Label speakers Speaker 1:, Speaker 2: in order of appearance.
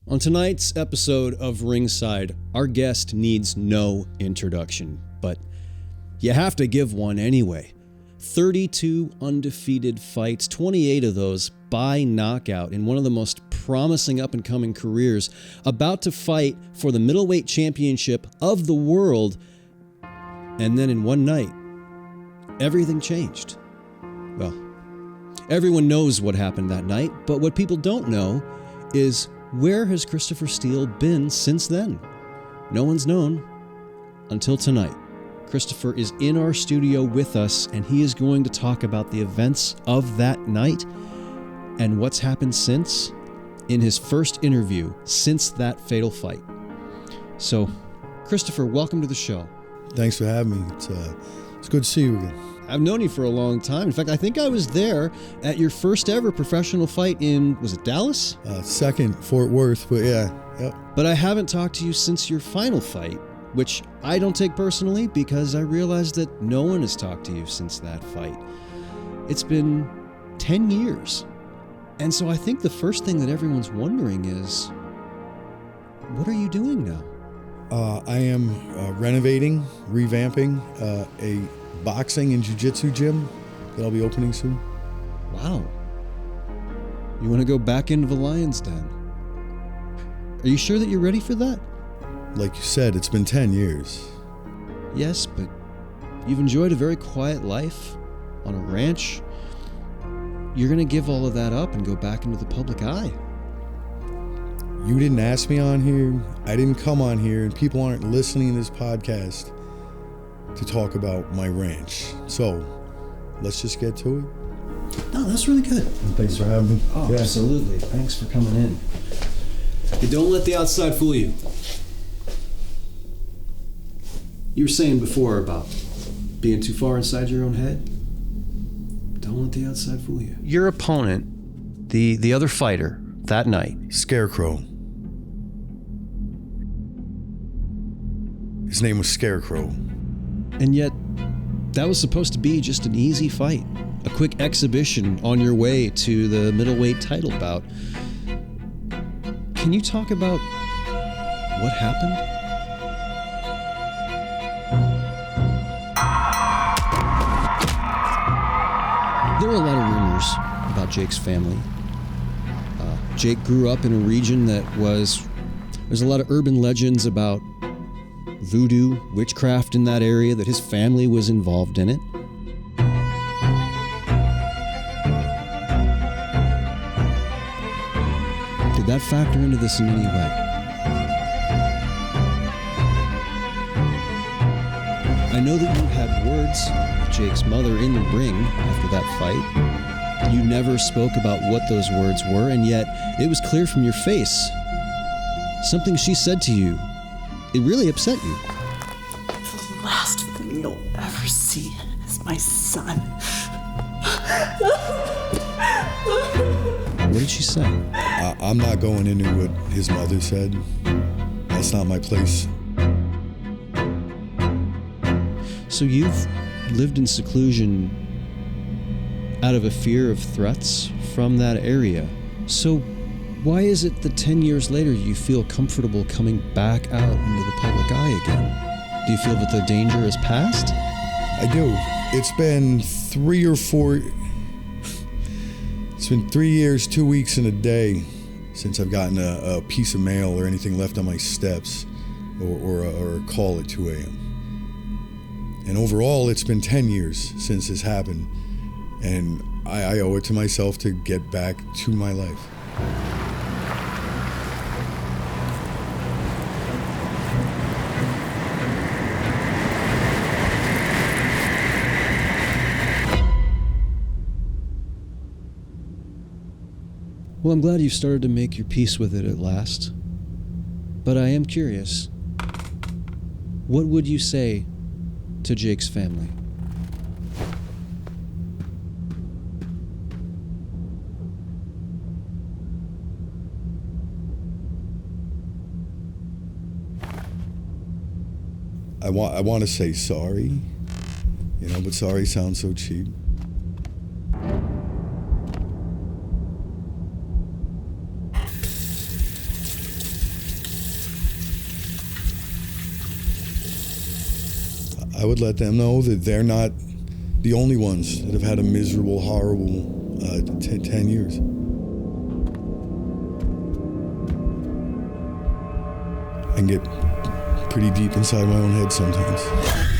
Speaker 1: On tonight's episode of Ringside, our guest needs no introduction, but you have to give one anyway. 32 undefeated fights, 28 of those by knockout in one of the most promising up-and-coming careers, about to fight for the middleweight championship of the world. And then in one night, everything changed. Well, everyone knows what happened that night, but what people don't know is, where has Christopher Steele been since then? No one's known until tonight. Christopher is in our studio with us, and he is going to talk about the events of that night and what's happened since in his first interview since that fatal fight. So, Christopher, welcome to the show.
Speaker 2: Thanks for having me. It's good to see you again.
Speaker 1: I've known you for a long time. In fact, I think I was there at your first ever professional fight in, was it Dallas?
Speaker 2: Second, Fort Worth, but yeah. Yep.
Speaker 1: But I haven't talked to you since your final fight, which I don't take personally because I realized that no one has talked to you since that fight. It's been 10 years. And so I think the first thing that everyone's wondering is, what are you doing now?
Speaker 2: I am renovating, revamping a boxing and jiu-jitsu gym that I'll be opening soon.
Speaker 1: Wow. You want to go back into the lion's den? Are you sure that you're ready for that?
Speaker 2: Like you said, it's been 10 years.
Speaker 1: Yes, but you've enjoyed a very quiet life on a ranch. You're going to give all of that up and go back into the public eye.
Speaker 2: You didn't ask me on here. I didn't come on here, and people aren't listening to this podcast to talk about my ranch. So, let's just get to it.
Speaker 1: No, that's really good.
Speaker 2: And thanks for having me.
Speaker 1: Oh, yeah. Absolutely. Thanks for coming in. Hey, don't let the outside fool you. You were saying before about being too far inside your own head. Don't let the outside fool you. Your opponent, the other fighter that night,
Speaker 2: SCARECROW. His name was SCARECROW.
Speaker 1: And yet, that was supposed to be just an easy fight. A quick exhibition on your way to the middleweight title bout. Can you talk about what happened? There were a lot of rumors about Jake's family. Jake grew up in a region that there's a lot of urban legends about Voodoo, Witchcraft in that area, that his family was involved in it. Did that factor into this in any way? I know that you had words with Jake's mother in the ring after that fight. You never spoke about what those words were, and yet it was clear from your face. Something she said to you, it really upset you.
Speaker 3: The last thing you'll ever see is my son.
Speaker 1: What did she say?
Speaker 2: I'm not going into what his mother said. That's not my place.
Speaker 1: So you've lived in seclusion out of a fear of threats from that area. So why is it that 10 years later you feel comfortable coming back out into the public eye again? Do you feel that the danger is past?
Speaker 2: I do. It's been 3 years, 2 weeks, and a day since I've gotten a piece of mail or anything left on my steps or a call at 2 a.m. And overall, it's been 10 years since this happened. And I owe it to myself to get back to my life.
Speaker 1: Well, I'm glad you've started to make your peace with it at last. But I am curious. What would you say to Jake's family?
Speaker 2: I want to say sorry, but sorry sounds so cheap. I would let them know that they're not the only ones that have had a miserable, horrible 10 years. I can get pretty deep inside my own head sometimes.